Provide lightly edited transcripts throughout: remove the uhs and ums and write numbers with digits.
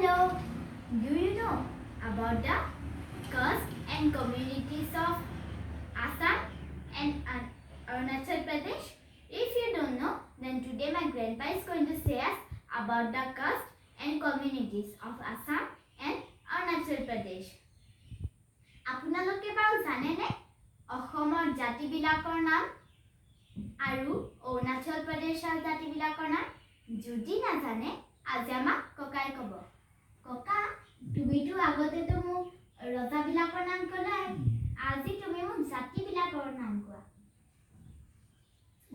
Hello, do you know about the caste and communities of Assam and Arunachal Pradesh? If you don't know, then today my grandpa is going to say us about the caste and communities of Assam and Arunachal Pradesh. আপোনালোকে বাৰু জানেনে অসমৰ জাতিবিলাকৰ নাম আৰু অৰুণাচল প্ৰদেশৰ জাতিবিলাকৰ নাম? যদি নাজানে আজি আমাক ককাই ক'ব। ককা, তুমিতো আগতেতো মোক ৰজাবিলাকৰ নাম ক'লাই, আজি তুমি মোক জাতিবিলাকৰ নাম কোৱা।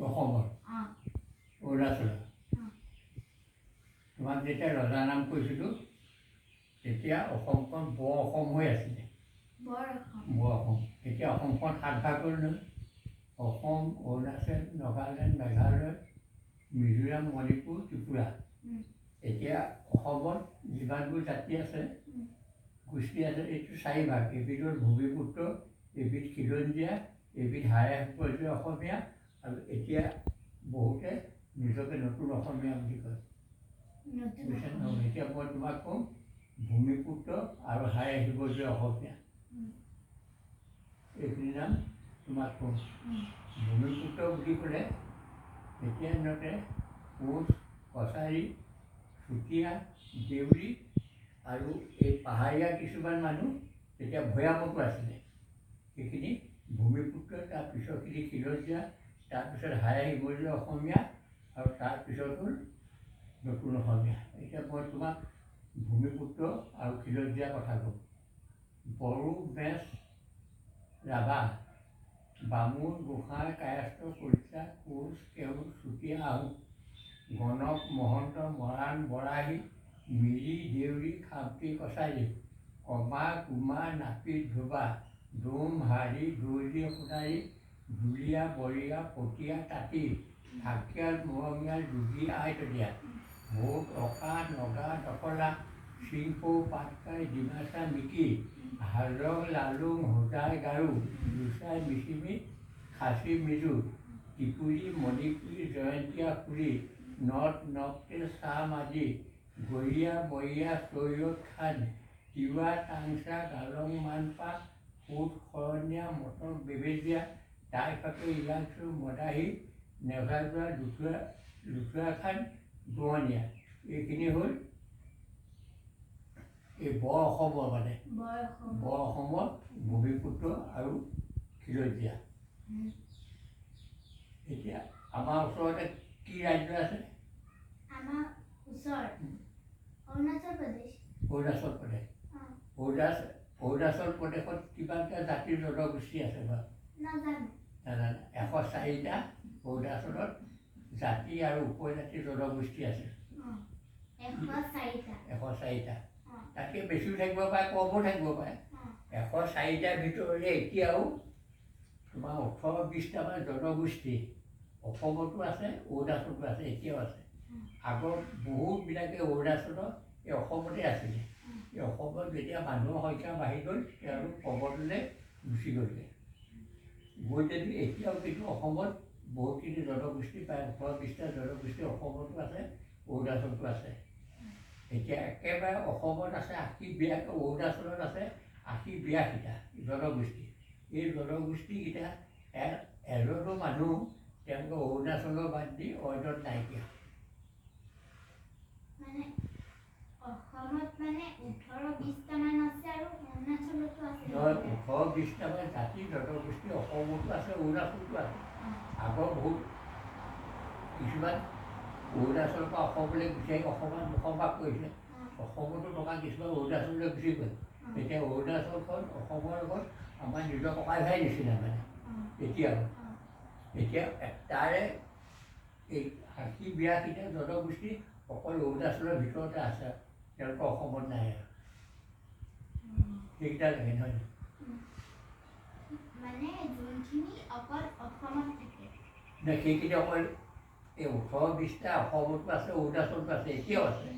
অসমৰ অৰুণাচল তোমাক যেতিয়া ৰজাৰ নাম কৈছিলোঁ তেতিয়া অসমখন বৰ অসম হৈ আছিলে। বৰ অসম এতিয়া অসমখন 7 ভাগ হ'ল নহয়। অসম, অৰুণাচল, নাগালেণ্ড, মেঘালয়, মিজোৰাম, মণিপুৰ, ত্ৰিপুৰা। এতিয়া অসমত যিমানবোৰ জাতি আছে, গোষ্ঠী আছে, এইটো 4 ভাগ। এবিধ হ'ল ভূমিপুত্ৰ, এবিধ খিলঞ্জীয়া, এবিধ হাই পৰ্যায়ৰ অসমীয়া, আৰু এতিয়া বহুতে নিজকে নতুন অসমীয়া বুলি কয়। এতিয়া মই তোমাক কওঁ ভূমিপুত্ৰ আৰু হাই পৰ্যায়ৰ অসমীয়া, এইখিনি নাম তোমাক কওঁ। ভূমিপুত্ৰ বুলি ক'লে এতিয়া দিনতে কোচ, কছাৰী, চুতীয়া, দেউৰী আৰু এই পাহাৰীয়া কিছুমান মানুহ তেতিয়া ভৈয়ামতো আছিলে, সেইখিনি ভূমিপুত্ৰ। তাৰপিছৰখিনি খিলঞ্জীয়া, তাৰপিছত হাই পৰ্যায়ৰ অসমীয়া, আৰু তাৰপিছত হ'ল নতুন অসমীয়া। এতিয়া মই তোমাক ভূমিপুত্ৰ আৰু খিলঞ্জীয়া কথা কওঁ। বড়ো, মেচ, ৰাভা, বামুণ, গোসাঁই, কায়স্থ, কলিতা, কোচ, কেওট, চুতীয়া, আহোম, গণক, মহন্ত, মৰাণ, বৰাহী, মিৰি, দেউৰী, খামতি, কছাৰী, কমা, কুমা, নাপিত, ধোবা, ডোম, হাড়ি, দৰ্জী, সোণাৰী, ঢুলীয়া, বৰীয়া, পতীয়া, তাঁতী, ঢাকিয়াল, মৰমীয়াল, যোগী, আইতলীয়া, ভোগ, অকা, নগা, দফলা, চিংফৌ, পাটকাই, ডিমাচা, মিকি, হাজং, লালুং, হোজাই, গাৰো, লুচাই, মিচিমি, খাচী, মিজু, ত্ৰিপুৰী, মণিপুৰী, জয়ন্তীয়া, কুলি, নদ, নকটেল, চাহ, মাঝি, গৰীয়া, মৰীয়া, চৈয়দ, খান, তিৱা, টাংচা, গালং, মানপা, কোট, শৰণীয়া, মটক, বেবেজীয়া, টাই ফাকে, ইলাংচু, মদাহী, নেভাজোৱা, লুথুৱা খান, দুৱনীয়া। এইখিনি হ'ল এই বৰ অসমৰ মানে বৰ অসমৰ ভূমিপুত্ৰ আৰু খিলঞ্জীয়া। এতিয়া আমাৰ ওচৰতে কি ৰাজ্য আছে? অৰুণাচল প্ৰদেশ। অৰুণাচল প্ৰদেশত কিমানটা জাতিৰ জনগোষ্ঠী আছে বাৰু? নাজানে। 104টা অৰুণাচলত জাতি আৰু উপজাতিৰ জনগোষ্ঠী আছে। 104টা। তাতকৈ বেছিও থাকিব পাৰে, কমো থাকিব পাৰে। 104টাৰ ভিতৰতে এতিয়াও তোমাৰ 18-20টামান জনগোষ্ঠী অসমতো আছে, অৰুণাচলতো আছে, এতিয়াও আছে। আগত বহুতবিলাকে অৰুণাচলত এই অসমতে আছিলে। এই অসমত যেতিয়া মানুহৰ সংখ্যা বাঢ়ি গ'ল, তেওঁলোক প্ৰবললৈ গুচি গ'লগৈ। গৈ যদি এতিয়াও কিন্তু অসমত বহুতখিনি জনগোষ্ঠী প্ৰায় 18-20টা জনগোষ্ঠী অসমতো আছে, অৰুণাচলতো আছে। এতিয়া একেবাৰে অসমত আছে 80-82, অৰুণাচলত আছে 80-82টা জনগোষ্ঠী। এই জনগোষ্ঠীকেইটা এজনো মানুহ তেওঁলোকে অৰুণাচলৰ বাদ দি অন্যত নাইকিয়া। অসমত মানে 18-20টামান আছে আৰু অৰুণাচলতো আছে। 18-20টামান জাতি জনগোষ্ঠী অসমতো আছে, অৰুণাচলতো আছে। আগৰ বহুত কিছুমান অৰুণাচলৰ পৰা অসমলৈ গুচি আহি অসমত বসবাস কৰিছে। অসমতো থকা কিছুমান অৰুণাচললৈ গুচি গ'ল। এতিয়া অৰুণাচলখন অসমৰ লগত আমাৰ নিজৰ ককাই ভাই নিচিনা মানে এতিয়াও। এতিয়া তাৰে এই 80-82টা জনগোষ্ঠী অকল অৰুণাচলৰ ভিতৰতে আছে, তেওঁলোকে অসমত নাই আৰু। সেইকেইটা লাগে নহয় সেইকেইটা অকল এই 18-20টা অসমতো আছে, অৰুণাচলতো আছে, এতিয়াও আছে।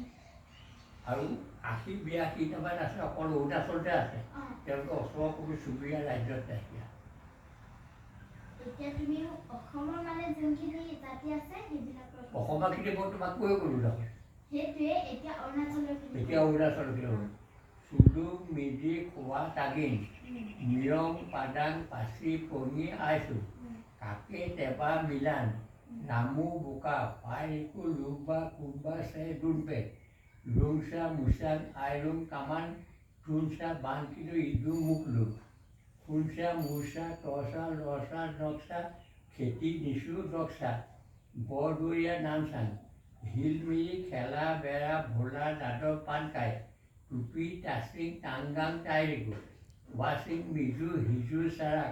আৰু 80-82টামান আছে অকল অৰুণাচলতে আছে, তেওঁলোকে ওচৰৰ কোনো চুবুৰীয়া ৰাজ্যত নাইকিয়া। অসমৰখিনি মই তোমাক কৈ গ'লো নহয়। সেইটোৱে এতিয়া অৰুণাচলৰ এতিয়া অৰুণাচল হ'ল চুলুং মিজি খোৱা তাগিন মিৰং পাদাং পাচি পঙি আইচু কাকে টেবা মিলান নামু বোকা পাইকু লুবা কুবা চে দুনপে লুংচা মুচাং আইলুং কামান টুনচা বানকিলো ইদু মুকলু ফুলচা মুচা টচা লচা নকচা খেতি নিচু দকচা বৰদৰীয়া নামচাং হিলমিলি খেলা বেৰা ভোলা দাদৰ পান খাই টুপি টাচিং টাংগাং টাইৰিকু ৱাচিং মিজু হিজু চাৰাক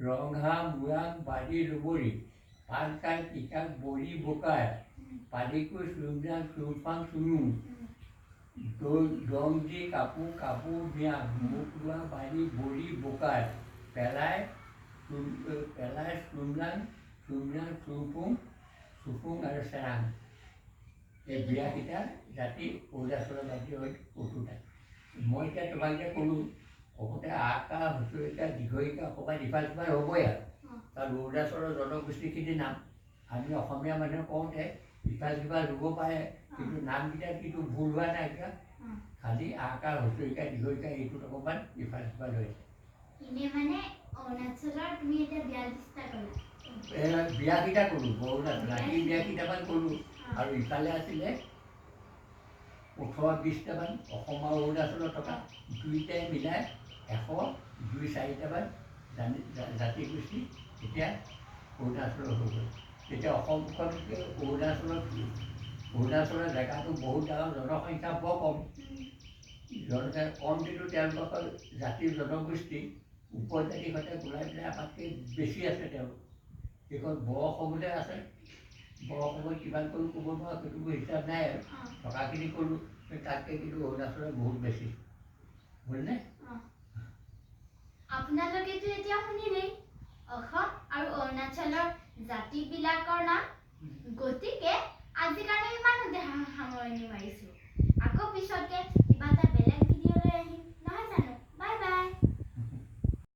ৰংহা মুৰাং বাৰী লুবৰি পান খাই টিকাক বৰি বোকাই পাদিকু চুমজাং চুমফাং চুমুং দংজি কাপোৰ কাপোৰ মিয়া মুখ লোৱা বাৰী বৰি বোকাই পেলাই চুমজাং চুমজাং চুমফুং চুফুং আৰু চেৰাং এই বিয়াকেইটা জাতি অৰুণাচলৰ জাতি হৈ উঠোঁতে মই এতিয়া তোমাক যে ক'লোঁ কওঁতে আকা হুঁচৰিকা দীঘৰিকা ক'ৰবাত ইফাল সিফাল হ'বই আৰু কাৰণ অৰুণাচলৰ জনগোষ্ঠীখিনিৰ নাম আমি অসমীয়া মানুহে কওঁতে ইফাল সিফাল হ'ব পাৰে কিন্তু নামকেইটা কিন্তু ভুল হোৱা নাই এতিয়া খালি আকা হুঁচৰিকা দীঘৰিকা এইটোত অকণমান ইফাল সিফাল হৈছে এনে মানে অৰুণাচলৰ তুমি এতিয়া বিয়া চেষ্টা কৰিলা বিয়াকেইটা ক'লোঁ অৰুণাচল ৰাতি বিয়াকেইটামান ক'লোঁ আৰু ইফালে আছিলে 18-20টামান অসম আৰু অৰুণাচলত থকা দুইটাই মিলাই 102-4টামান জাতি গোষ্ঠী এতিয়া অৰুণাচলৰ হৈ গ'ল তেতিয়া অসমখনতকৈ অৰুণাচলৰ জেগাটো বহুত ডাঙৰ জনসংখ্যা বৰ কম জনসংখ্যা কম কিন্তু তেওঁলোকৰ জাতিৰ জনগোষ্ঠী উপজাতিৰ সৈতে ওলাই পেলাই আমাতকৈ বেছি আছে তেওঁলোক সেইখন বৰ-অসমতে আছে বৰ-অসমত কিমান কৰোঁ ক'ব নোৱাৰোঁ সেইটো হিচাপ নাই আৰু টকাখিনি কৰোঁ তাতকৈ কিন্তু অৰুণাচলত বহুত বেছি বুজিলে আপোনালোকেতো এতিয়া শুনিলেই অসম আৰু অৰুণাচলৰ জাতিবিলাকৰ নাম গতিকে আজিৰ কাৰণে ইমানতে সামৰণি মাৰিছোঁ আকৌ পিছতকে